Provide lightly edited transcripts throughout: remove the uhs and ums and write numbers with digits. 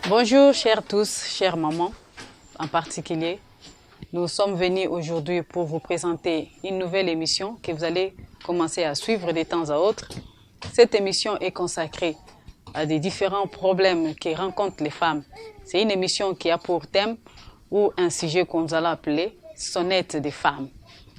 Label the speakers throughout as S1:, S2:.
S1: Bonjour chers tous, chères mamans en particulier. Nous sommes venus aujourd'hui pour vous présenter une nouvelle émission que vous allez commencer à suivre de temps à autre. Cette émission est consacrée à des différents problèmes que rencontrent les femmes. C'est une émission qui a pour thème ou un sujet qu'on allons appeler « Sonnette des femmes ».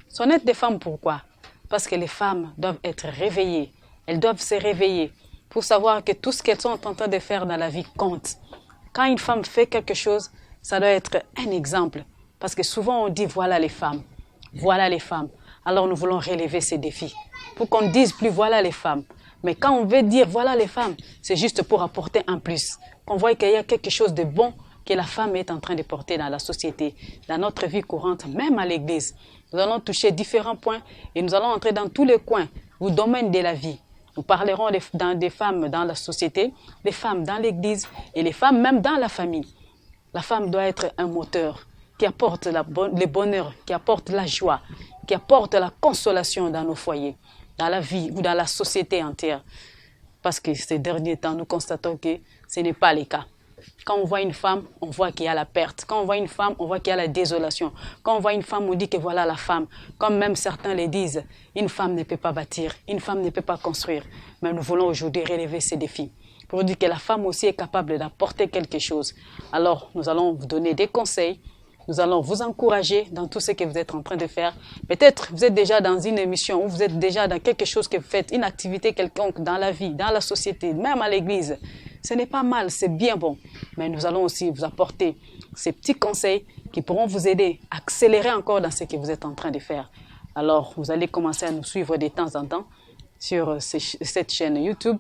S1: Sonnette des femmes, pourquoi? Parce que les femmes doivent être réveillées. Elles doivent se réveiller pour savoir que tout ce qu'elles sont en train de faire dans la vie compte. Quand une femme fait quelque chose, ça doit être un exemple. Parce que souvent on dit voilà les femmes, voilà les femmes. Alors nous voulons relever ces défis. Pour qu'on ne dise plus voilà les femmes. Mais quand on veut dire voilà les femmes, c'est juste pour apporter un plus. Qu'on voit qu'il y a quelque chose de bon que la femme est en train de porter dans la société, dans notre vie courante, même à l'église. Nous allons toucher différents points et nous allons entrer dans tous les coins ou domaines de la vie. Nous parlerons des femmes dans la société, des femmes dans l'église et les femmes même dans la famille. La femme doit être un moteur qui apporte le bonheur, qui apporte la joie, qui apporte la consolation dans nos foyers, dans la vie ou dans la société entière. Parce que ces derniers temps, nous constatons que ce n'est pas le cas. Quand on voit une femme, on voit qu'il y a la perte. Quand on voit une femme, on voit qu'il y a la désolation. Quand on voit une femme, on dit que voilà la femme. Comme même certains le disent, une femme ne peut pas bâtir, une femme ne peut pas construire. Mais nous voulons aujourd'hui relever ces défis pour dire que la femme aussi est capable d'apporter quelque chose. Alors, nous allons vous donner des conseils. Nous allons vous encourager dans tout ce que vous êtes en train de faire. Peut-être vous êtes déjà dans une émission ou vous êtes déjà dans quelque chose que vous faites, une activité quelconque dans la vie, dans la société, même à l'église. Ce n'est pas mal, c'est bien bon. Mais nous allons aussi vous apporter ces petits conseils qui pourront vous aider à accélérer encore dans ce que vous êtes en train de faire. Alors, vous allez commencer à nous suivre de temps en temps sur cette chaîne YouTube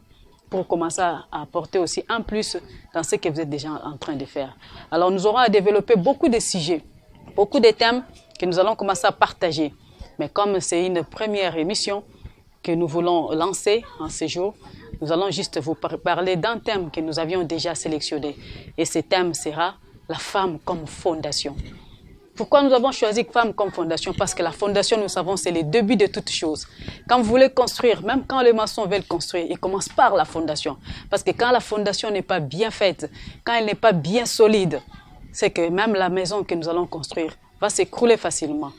S1: pour commencer à apporter aussi un plus dans ce que vous êtes déjà en train de faire. Alors, nous aurons à développer beaucoup de sujets, beaucoup de thèmes que nous allons commencer à partager. Mais comme c'est une première émission que nous voulons lancer en ce jour, nous allons juste vous parler d'un thème que nous avions déjà sélectionné. Et ce thème sera la femme comme fondation. Pourquoi nous avons choisi femme comme fondation? Parce que la fondation, nous savons, c'est le début de toute chose. Quand vous voulez construire, même quand les maçons veulent construire, ils commencent par la fondation. Parce que quand la fondation n'est pas bien faite, quand elle n'est pas bien solide, c'est que même la maison que nous allons construire va s'écrouler facilement.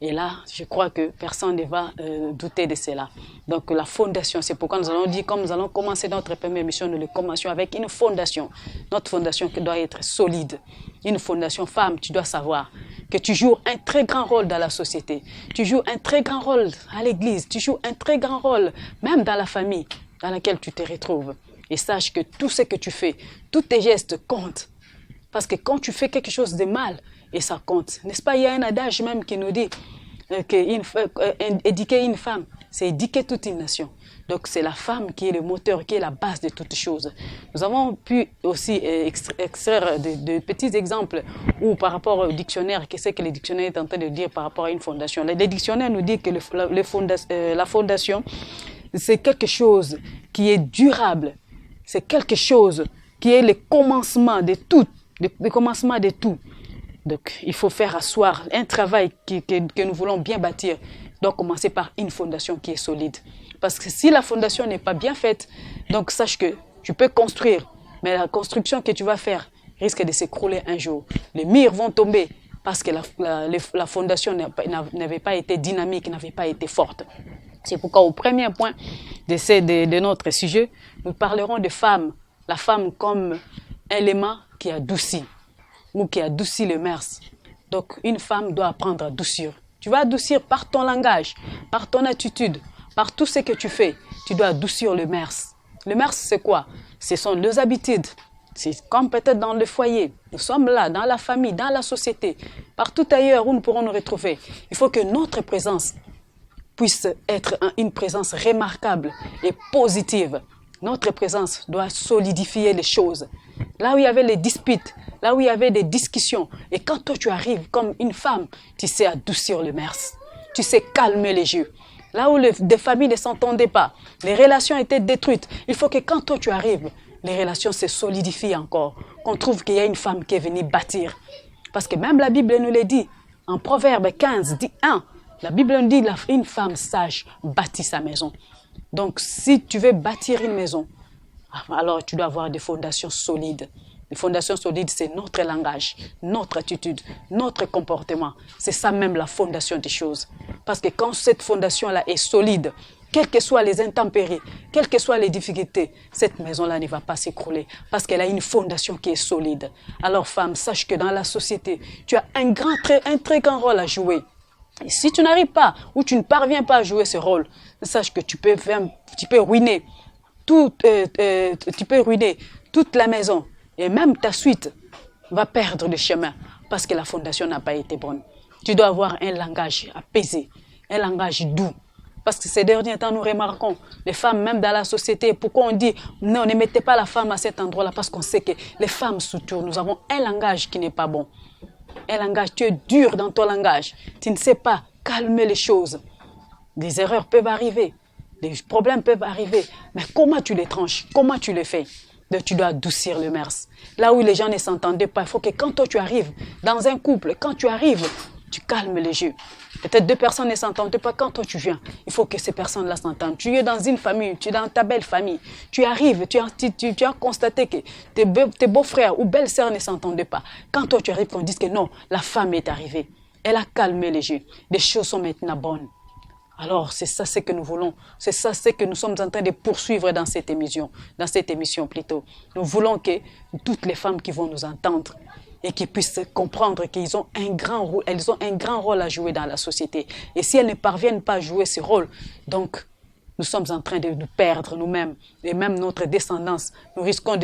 S1: Et là, je crois que personne ne va douter de cela. Donc la fondation, c'est pourquoi nous allons dire, comme nous allons commencer notre première mission, nous le commencions avec une fondation. Notre fondation qui doit être solide. Une fondation femme, tu dois savoir que tu joues un très grand rôle dans la société. Tu joues un très grand rôle à l'église. Tu joues un très grand rôle même dans la famille dans laquelle tu te retrouves. Et sache que tout ce que tu fais, tous tes gestes comptent. Parce que quand tu fais quelque chose de mal, et ça compte. N'est-ce pas, il y a un adage même qui nous dit éduquer une femme, c'est éduquer toute une nation. Donc c'est la femme qui est le moteur, qui est la base de toutes choses. Nous avons pu aussi extraire de petits exemples où par rapport au dictionnaire, qu'est-ce que le dictionnaire est en train de dire par rapport à une fondation. Le dictionnaire nous dit que la fondation, c'est quelque chose qui est durable. C'est quelque chose qui est le commencement de tout. Le commencement de tout. Donc, il faut faire asseoir un travail que nous voulons bien bâtir. Doit commencer par une fondation qui est solide. Parce que si la fondation n'est pas bien faite, donc sache que tu peux construire, mais la construction que tu vas faire risque de s'écrouler un jour. Les murs vont tomber parce que la fondation n'avait pas été dynamique, n'avait pas été forte. C'est pourquoi au premier point de notre sujet, nous parlerons de femmes. La femme comme élément qui adoucit ou qui adoucit le mœurs. Donc, une femme doit apprendre à adoucir. Tu vas adoucir par ton langage, par ton attitude, par tout ce que tu fais. Tu dois adoucir le mœurs. Le mœurs, c'est quoi? Ce sont nos habitudes. C'est comme peut-être dans le foyer. Nous sommes là, dans la famille, dans la société, partout ailleurs où nous pourrons nous retrouver. Il faut que notre présence puisse être une présence remarquable et positive. Notre présence doit solidifier les choses. Là où il y avait les disputes, là où il y avait des discussions, et quand toi tu arrives comme une femme, tu sais adoucir le mœurs, tu sais calmer les jeux. Là où des familles ne s'entendaient pas, les relations étaient détruites, il faut que quand toi tu arrives, les relations se solidifient encore, qu'on trouve qu'il y a une femme qui est venue bâtir. Parce que même la Bible nous le dit, en Proverbe 15, dit 1, la Bible nous dit une femme sage bâtit sa maison. Donc si tu veux bâtir une maison, alors tu dois avoir des fondations solides. Les fondations solides, c'est notre langage, notre attitude, notre comportement. C'est ça même la fondation des choses. Parce que quand cette fondation-là est solide, quelles que soient les intempéries, quelles que soient les difficultés, cette maison-là ne va pas s'écrouler parce qu'elle a une fondation qui est solide. Alors femme, sache que dans la société, tu as un très grand rôle à jouer. Et si tu n'arrives pas ou tu ne parviens pas à jouer ce rôle, sache que tu peux ruiner toute la maison. Et même ta suite va perdre le chemin parce que la fondation n'a pas été bonne. Tu dois avoir un langage apaisé, un langage doux. Parce que ces derniers temps, nous remarquons les femmes, même dans la société, pourquoi on dit non, ne mettez pas la femme à cet endroit-là, parce qu'on sait que les femmes surtout, nous avons un langage qui n'est pas bon. Un langage, tu es dur dans ton langage. Tu ne sais pas calmer les choses. Des erreurs peuvent arriver, des problèmes peuvent arriver, mais comment tu les tranches, comment tu les fais? Donc, tu dois adoucir le mers. Là où les gens ne s'entendaient pas, il faut que quand toi tu arrives dans un couple, quand tu arrives, tu calmes les jeux. Peut-être deux personnes ne s'entendent pas. Quand toi tu viens, il faut que ces personnes-là s'entendent. Tu es dans une famille, tu es dans ta belle famille. Tu arrives, tu as constaté que tes beaux-frères ou belles-sœurs ne s'entendaient pas. Quand toi tu arrives, qu'on dise que non, la femme est arrivée. Elle a calmé les jeux. Les choses sont maintenant bonnes. Alors, c'est ça ce que nous voulons. C'est ça ce que nous sommes en train de poursuivre dans cette émission plutôt. Nous voulons que toutes les femmes qui vont nous entendre et qui puissent comprendre qu'elles ont un grand rôle à jouer dans la société. Et si elles ne parviennent pas à jouer ce rôle, donc nous sommes en train de nous perdre nous-mêmes et même notre descendance. Nous risquons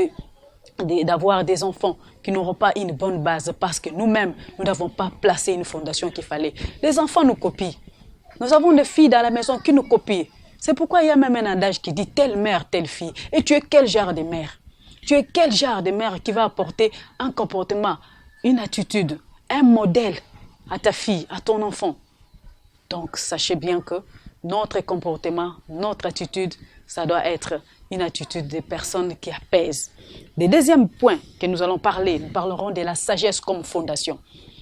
S1: d'avoir des enfants qui n'auront pas une bonne base parce que nous-mêmes, nous n'avons pas placé une fondation qu'il fallait. Les enfants nous copient. Nous avons des filles dans la maison qui nous copient. C'est pourquoi il y a même un adage qui dit telle mère, telle fille. Et tu es quel genre de mère? Tu es quel genre de mère qui va apporter un comportement, une attitude, un modèle à ta fille, à ton enfant? Donc, sachez bien que notre comportement, notre attitude, ça doit être une attitude des personnes qui apaisent. Le deuxième point que nous allons parler, nous parlerons de la sagesse comme fondation.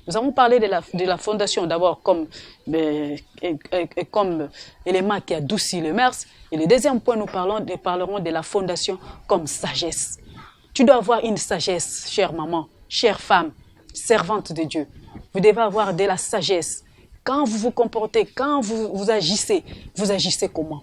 S1: Nous avons parlé de la fondation d'abord comme élément qui adoucit le mers. Et le deuxième point, nous parlerons de la fondation comme sagesse. Tu dois avoir une sagesse, chère maman, chère femme, servante de Dieu. Vous devez avoir de la sagesse. Quand vous vous comportez, quand vous agissez comment?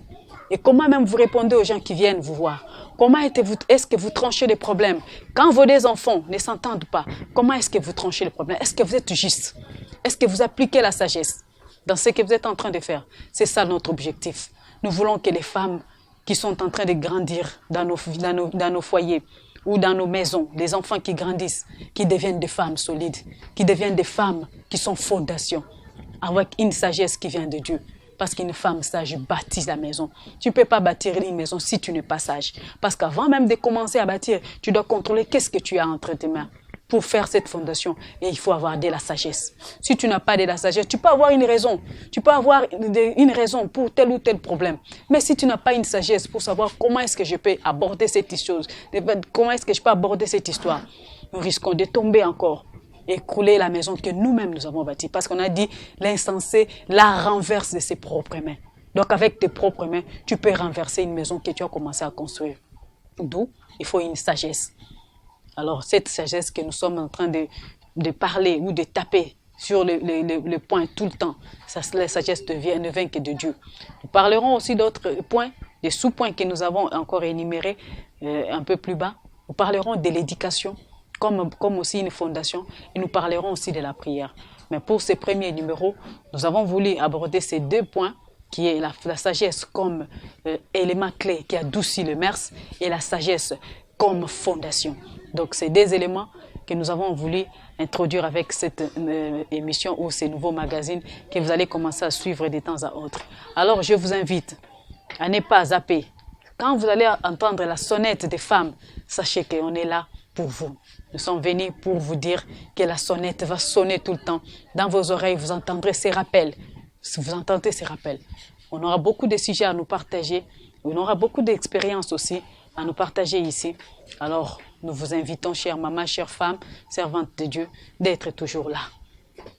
S1: Et comment même vous répondez aux gens qui viennent vous voir? Comment est-ce que vous tranchez les problèmes? Quand vos deux enfants ne s'entendent pas, comment est-ce que vous tranchez les problèmes? Est-ce que vous êtes juste? Est-ce que vous appliquez la sagesse dans ce que vous êtes en train de faire? C'est ça notre objectif. Nous voulons que les femmes qui sont en train de grandir dans nos foyers ou dans nos maisons, les enfants qui grandissent, qui deviennent des femmes solides, qui deviennent des femmes qui sont fondations, avec une sagesse qui vient de Dieu. Parce qu'une femme sage bâtit la maison. Tu ne peux pas bâtir une maison si tu n'es pas sage. Parce qu'avant même de commencer à bâtir, tu dois contrôler qu'est-ce que tu as entre tes mains pour faire cette fondation. Et il faut avoir de la sagesse. Si tu n'as pas de la sagesse, tu peux avoir une raison. Tu peux avoir une raison pour tel ou tel problème. Mais si tu n'as pas une sagesse pour savoir comment est-ce que je peux aborder cette chose, comment est-ce que je peux aborder cette histoire, nous risquons de tomber encore. Écrouler la maison que nous-mêmes nous avons bâtie. Parce qu'on a dit, l'insensé la renverse de ses propres mains. Donc avec tes propres mains, tu peux renverser une maison que tu as commencé à construire. D'où, il faut une sagesse. Alors cette sagesse que nous sommes en train de parler ou de taper sur le point tout le temps, la sagesse ne vient que de Dieu. Nous parlerons aussi d'autres points, des sous-points que nous avons encore énumérés un peu plus bas. Nous parlerons de l'éducation, comme aussi une fondation, et nous parlerons aussi de la prière. Mais pour ce premier numéro, nous avons voulu aborder ces deux points, qui est la sagesse comme élément clé qui adoucit le mers, et la sagesse comme fondation. Donc, c'est des éléments que nous avons voulu introduire avec cette émission ou ces nouveaux magazines que vous allez commencer à suivre de temps à autre. Alors, je vous invite à ne pas zapper. Quand vous allez entendre la sonnette des femmes, sachez qu'on est là pour vous. Nous sommes venus pour vous dire que la sonnette va sonner tout le temps. Dans vos oreilles, vous entendrez ces rappels. Si vous entendez ces rappels, on aura beaucoup de sujets à nous partager. On aura beaucoup d'expériences aussi à nous partager ici. Alors, nous vous invitons, chère maman, chère femme, servante de Dieu, d'être toujours là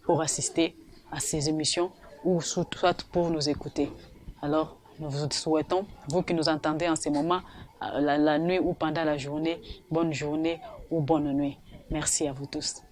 S1: pour assister à ces émissions ou soit pour nous écouter. Alors, Nous vous souhaitons, vous qui nous entendez en ce moment, la nuit ou pendant la journée, bonne journée ou bonne nuit. Merci à vous tous.